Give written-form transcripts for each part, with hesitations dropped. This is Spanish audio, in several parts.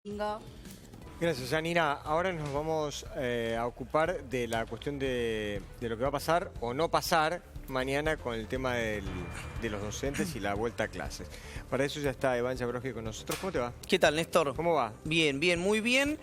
Venga. Gracias, Janina. Ahora nos vamos a ocupar de la cuestión de lo que va a pasar o no pasar mañana con el tema de los docentes y la vuelta a clases. Para eso ya está Iván Jabrowski con nosotros. ¿Cómo te va? ¿Qué tal, Néstor? ¿Cómo va? Bien, bien, muy bien.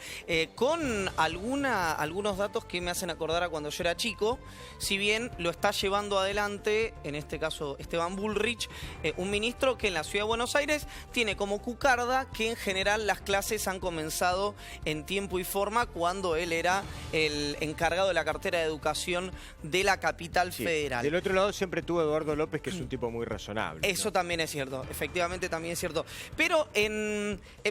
Con algunos datos que me hacen acordar a cuando yo era chico. Si bien lo está llevando adelante, en este caso Esteban Bullrich, un ministro que en la Ciudad de Buenos Aires tiene como cucarda que en general las clases han comenzado en tiempo y forma cuando él era el encargado de la cartera de educación de la capital federal. Del otro lado siempre tuvo Eduardo López, que es un tipo muy razonable. Eso también es cierto, efectivamente también es cierto. Pero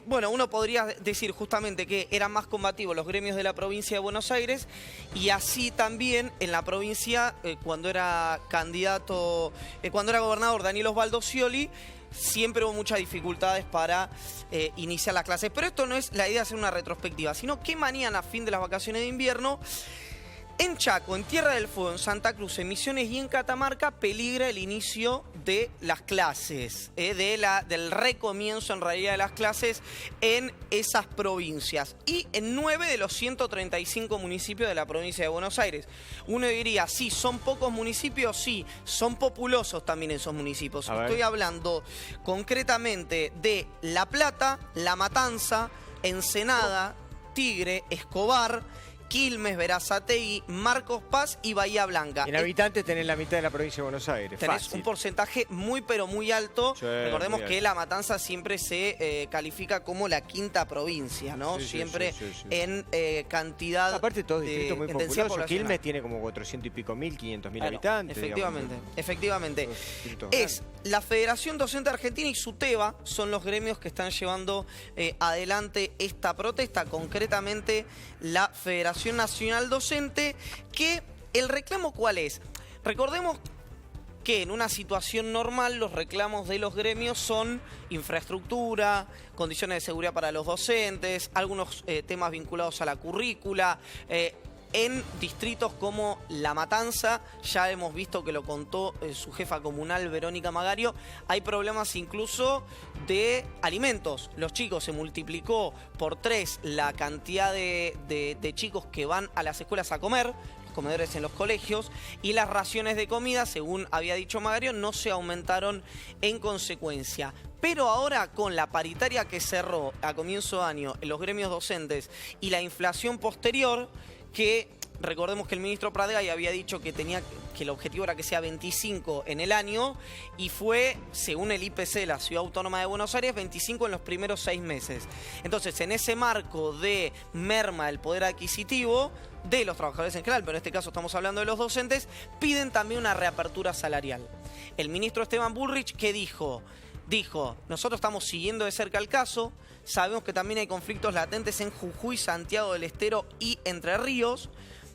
bueno, uno podría decir justamente que eran más combativos los gremios de la provincia de Buenos Aires y así también en la provincia, cuando era candidato, cuando era gobernador Daniel Osvaldo Scioli, siempre hubo muchas dificultades para iniciar las clases. Pero esto no es la idea de hacer una retrospectiva, sino que mañana, a fin de las vacaciones de invierno, en Chaco, en Tierra del Fuego, en Santa Cruz, en Misiones y en Catamarca peligra el inicio de las clases, del recomienzo en realidad de las clases en esas provincias y en 9 de los 135 municipios de la provincia de Buenos Aires. Uno diría, sí, son pocos municipios, sí, son populosos también esos municipios. Estoy hablando concretamente de La Plata, La Matanza, Ensenada, Tigre, Escobar, Quilmes, Berazategui, Marcos Paz y Bahía Blanca. En habitantes tenés la mitad de la provincia de Buenos Aires. Tenés fácil. un porcentaje muy pero muy alto. Sí, Recordemos muy que alto. La Matanza siempre se califica como la quinta provincia, ¿no? Sí, siempre sí. en cantidad. Aparte todos distritos muy populosos. poblacional. Quilmes tiene como 400 y pico mil, 500 mil Claro, habitantes. efectivamente, digamos. efectivamente. Todos distritos Es grandes. la Federación Docente Argentina y SUTEBA son los gremios que están llevando adelante esta protesta, concretamente la Federación Nacional Docente, que el reclamo ¿cuál es? Recordemos que en una situación normal los reclamos de los gremios son infraestructura, condiciones de seguridad para los docentes, algunos temas vinculados a la currícula. En distritos como La Matanza, ya hemos visto que lo contó su jefa comunal Verónica Magario, hay problemas incluso de alimentos. Los chicos, se multiplicó por 3 la cantidad de chicos que van a las escuelas a comer, los comedores en los colegios, y las raciones de comida, según había dicho Magario, no se aumentaron en consecuencia. Pero ahora con la paritaria que cerró a comienzo de año en los gremios docentes y la inflación posterior, que recordemos que el ministro Pradgay había dicho que el objetivo era que sea 25 en el año y fue, según el IPC de la Ciudad Autónoma de Buenos Aires, 25 en los primeros 6 meses. Entonces, en ese marco de merma del poder adquisitivo de los trabajadores en general, pero en este caso estamos hablando de los docentes, piden también una reapertura salarial. El ministro Esteban Bullrich, ¿qué dijo? Dijo, nosotros estamos siguiendo de cerca el caso, sabemos que también hay conflictos latentes en Jujuy, Santiago del Estero y Entre Ríos.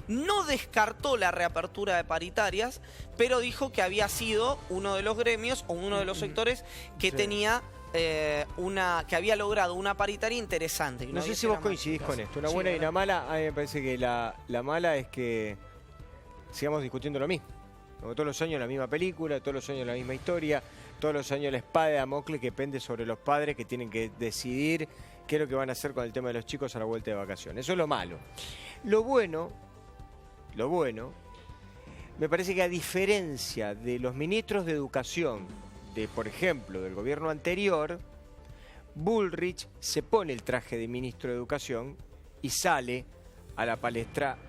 No descartó la reapertura de paritarias, pero dijo que había sido uno de los gremios o uno de los sectores que tenía que había logrado una paritaria interesante. No sé si vos coincidís con esto. Una buena y una mala, a mí me parece que la mala es que sigamos discutiendo lo mismo. Como todos los años la misma película, todos los años la misma historia, todos los años la espada de Damocles que pende sobre los padres que tienen que decidir qué es lo que van a hacer con el tema de los chicos a la vuelta de vacaciones. Eso es lo malo. Lo bueno, me parece que a diferencia de los ministros de educación, por ejemplo, del gobierno anterior, Bullrich se pone el traje de ministro de educación y sale a la palestra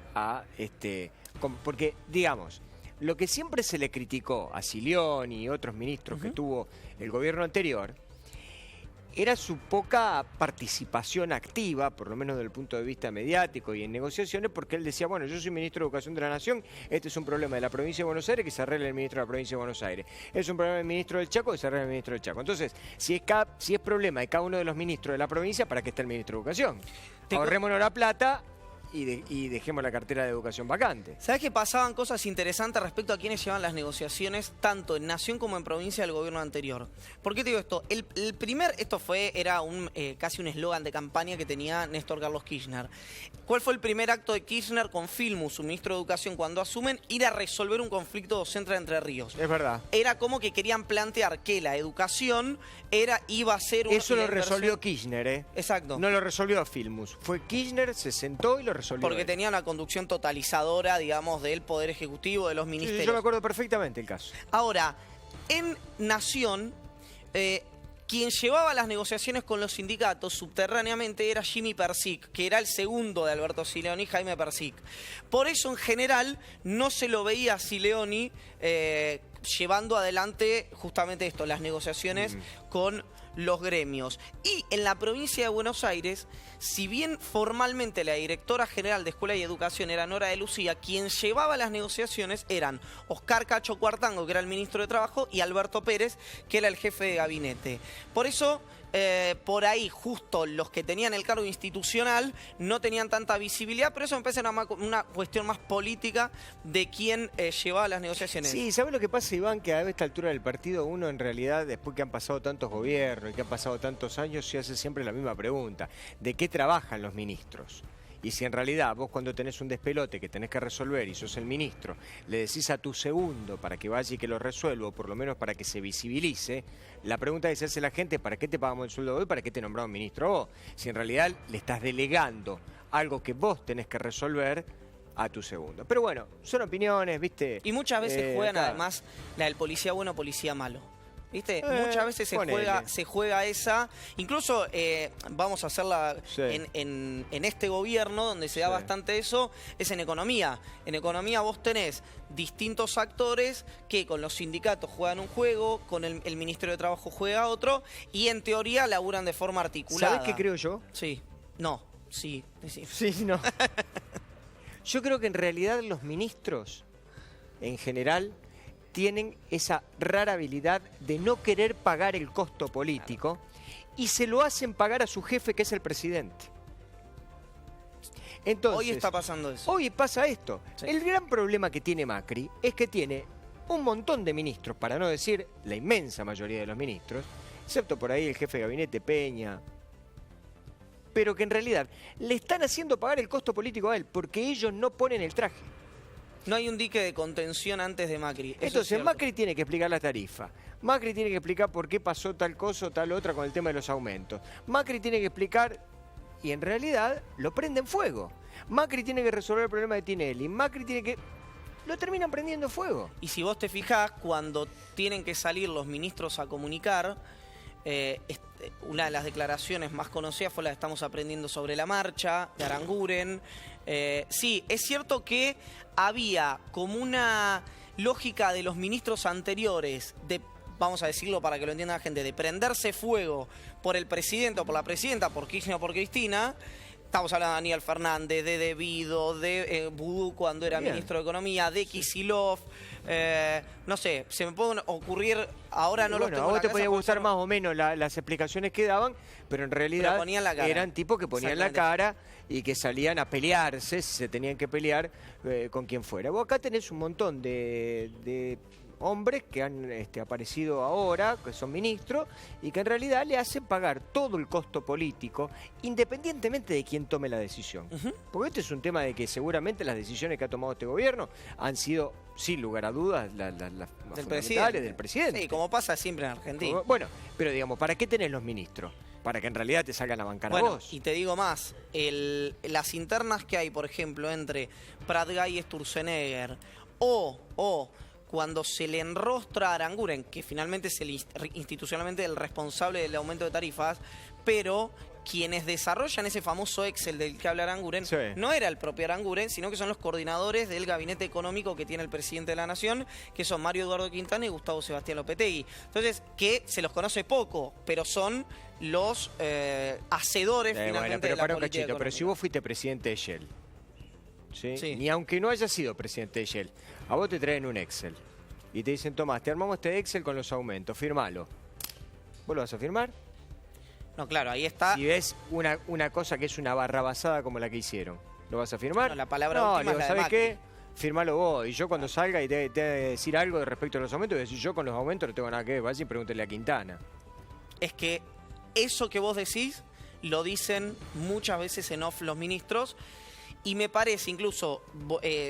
porque, digamos, lo que siempre se le criticó a Silioni y otros ministros que tuvo el gobierno anterior era su poca participación activa, por lo menos desde el punto de vista mediático y en negociaciones, porque él decía, bueno, yo soy ministro de Educación de la Nación, este es un problema de la provincia de Buenos Aires, que se arregle el ministro de la provincia de Buenos Aires. Es un problema del ministro del Chaco, que se arregle el ministro del Chaco. Entonces, si es problema de cada uno de los ministros de la provincia, ¿para qué está el ministro de Educación? Ahorrémonos la plata y dejemos la cartera de educación vacante. ¿Sabés que pasaban cosas interesantes respecto a quienes llevan las negociaciones tanto en Nación como en provincia del gobierno anterior? ¿Por qué te digo esto? Era casi un eslogan de campaña que tenía Néstor Carlos Kirchner. ¿Cuál fue el primer acto de Kirchner con Filmus, su ministro de Educación, cuando asumen? Ir a resolver un conflicto docente de Entre Ríos. Es verdad. Era como que querían plantear que la educación iba a ser una... Eso lo resolvió Kirchner, ¿eh? Exacto. No lo resolvió Filmus. Fue Kirchner, se sentó y lo resolvió. Porque él. tenía una conducción totalizadora, digamos, del Poder Ejecutivo, de los ministerios. Sí, yo me acuerdo perfectamente el caso. Ahora, en Nación, quien llevaba las negociaciones con los sindicatos subterráneamente era Jimmy Persic, que era el segundo de Alberto Sileoni, Jaime Persic. Por eso, en general, no se lo veía a Sileoni llevando adelante justamente esto, las negociaciones con los gremios. Y en la provincia de Buenos Aires, si bien formalmente la directora general de Escuela y Educación era Nora de Lucía, quien llevaba las negociaciones eran Oscar Cacho Cuartango, que era el ministro de Trabajo, y Alberto Pérez, que era el jefe de gabinete. Por eso, por ahí, justo los que tenían el cargo institucional no tenían tanta visibilidad, pero eso me parece una cuestión más política de quién llevaba las negociaciones. Sí, ¿sabes lo que pasa, Iván? Que a esta altura del partido uno en realidad, después que han pasado tantos gobiernos y que han pasado tantos años, se hace siempre la misma pregunta. ¿De qué trabajan los ministros? Y si en realidad vos cuando tenés un despelote que tenés que resolver y sos el ministro, le decís a tu segundo para que vaya y que lo resuelva, o por lo menos para que se visibilice, la pregunta que se hace la gente es ¿para qué te pagamos el sueldo hoy? ¿Para qué te nombramos ministro vos? Si en realidad le estás delegando algo que vos tenés que resolver a tu segundo. Pero bueno, son opiniones, ¿viste? Y muchas veces juegan además la del policía bueno, policía malo. ¿Viste? Muchas veces se juega esa. Incluso vamos a hacerla en este gobierno, donde se da bastante eso, es en economía. En economía vos tenés distintos actores que con los sindicatos juegan un juego, con el Ministerio de Trabajo juega otro, y en teoría laburan de forma articulada. ¿Sabés qué creo yo? Sí. No. Sí. Sí, no. Yo creo que en realidad los ministros, en general, tienen esa rara habilidad de no querer pagar el costo político y se lo hacen pagar a su jefe, que es el presidente. Entonces, hoy está pasando eso. Hoy pasa esto. Sí. El gran problema que tiene Macri es que tiene un montón de ministros, para no decir la inmensa mayoría de los ministros, excepto por ahí el jefe de gabinete Peña, pero que en realidad le están haciendo pagar el costo político a él porque ellos no ponen el traje. No hay un dique de contención antes de Macri. Entonces Macri tiene que explicar la tarifa. Macri tiene que explicar por qué pasó tal cosa o tal otra con el tema de los aumentos. Macri tiene que explicar y en realidad lo prenden fuego. Macri tiene que resolver el problema de Tinelli. Macri tiene que... lo terminan prendiendo fuego. Y si vos te fijás, cuando tienen que salir los ministros a comunicar, una de las declaraciones más conocidas fue la de estamos aprendiendo sobre la marcha, de Aranguren. Sí, es cierto que había como una lógica de los ministros anteriores de, vamos a decirlo para que lo entienda la gente, de prenderse fuego por el presidente o por la presidenta, por Kirchner o por Cristina. Estamos hablando de Daniel Fernández, de De Vido, de Vudú cuando era ministro de Economía, de Kicillof. No sé, se me pueden ocurrir, ahora no los tengo en la cabeza. A vos te podía gustar más o menos las explicaciones que daban, pero en realidad eran tipos que ponían la cara y que salían a pelearse, si se tenían que pelear con quien fuera. Vos acá tenés un montón de hombres que han aparecido ahora, que son ministros, y que en realidad le hacen pagar todo el costo político, independientemente de quién tome la decisión. Porque este es un tema de que seguramente las decisiones que ha tomado este gobierno han sido, sin lugar a dudas, las fundamentales del presidente. Sí, como pasa siempre en Argentina. Bueno, pero digamos, ¿para qué tenés los ministros? Para que en realidad te salgan a bancar a vos. Y te digo más, las internas que hay, por ejemplo, entre Pratgay y Sturzenegger, o cuando se le enrostra a Aranguren, que finalmente es institucionalmente el responsable del aumento de tarifas, pero quienes desarrollan ese famoso Excel del que habla Aranguren, no era el propio Aranguren, sino que son los coordinadores del gabinete económico que tiene el presidente de la Nación, que son Mario Eduardo Quintana y Gustavo Sebastián Lopetegui. Entonces, que se los conoce poco, pero son los hacedores finalmente de la política económica. Pero si vos fuiste presidente de Shell, ¿sí? Ni aunque no hayas sido presidente de Shell, a vos te traen un Excel y te dicen, Tomás, te armamos este Excel con los aumentos, firmalo. ¿Vos lo vas a firmar? No, claro, ahí está. Si ves una cosa que es una barrabasada como la que hicieron. ¿Lo vas a firmar? No, la palabra no, última le digo, es la de ¿sabes Macri. qué? Firmalo vos. Y yo cuando salga y te decir algo de respecto a los aumentos, voy a decir, yo con los aumentos no tengo nada que ver. Vaya y pregúntele a Quintana. Es que eso que vos decís lo dicen muchas veces en off los ministros. Y me parece, incluso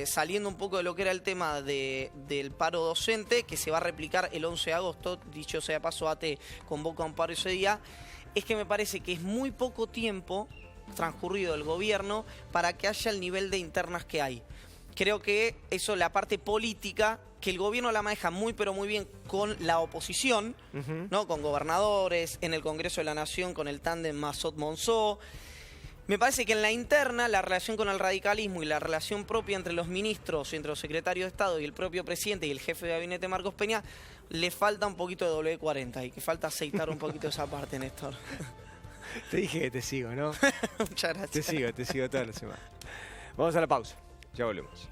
saliendo un poco de lo que era el tema del paro docente, que se va a replicar el 11 de agosto, dicho sea de paso, ATE convoca un paro ese día, es que me parece que es muy poco tiempo transcurrido del gobierno para que haya el nivel de internas que hay. Creo que eso, la parte política, que el gobierno la maneja muy pero muy bien con la oposición, ¿no? Con gobernadores, en el Congreso de la Nación con el tándem Massot-Monzó. Me parece que en la interna, la relación con el radicalismo y la relación propia entre los ministros, entre los secretarios de Estado y el propio presidente y el jefe de gabinete Marcos Peña, le falta un poquito de W40 y que falta aceitar un poquito esa parte, Néstor. Te dije que te sigo, ¿no? Muchas gracias. Te sigo toda la semana. Vamos a la pausa. Ya volvemos.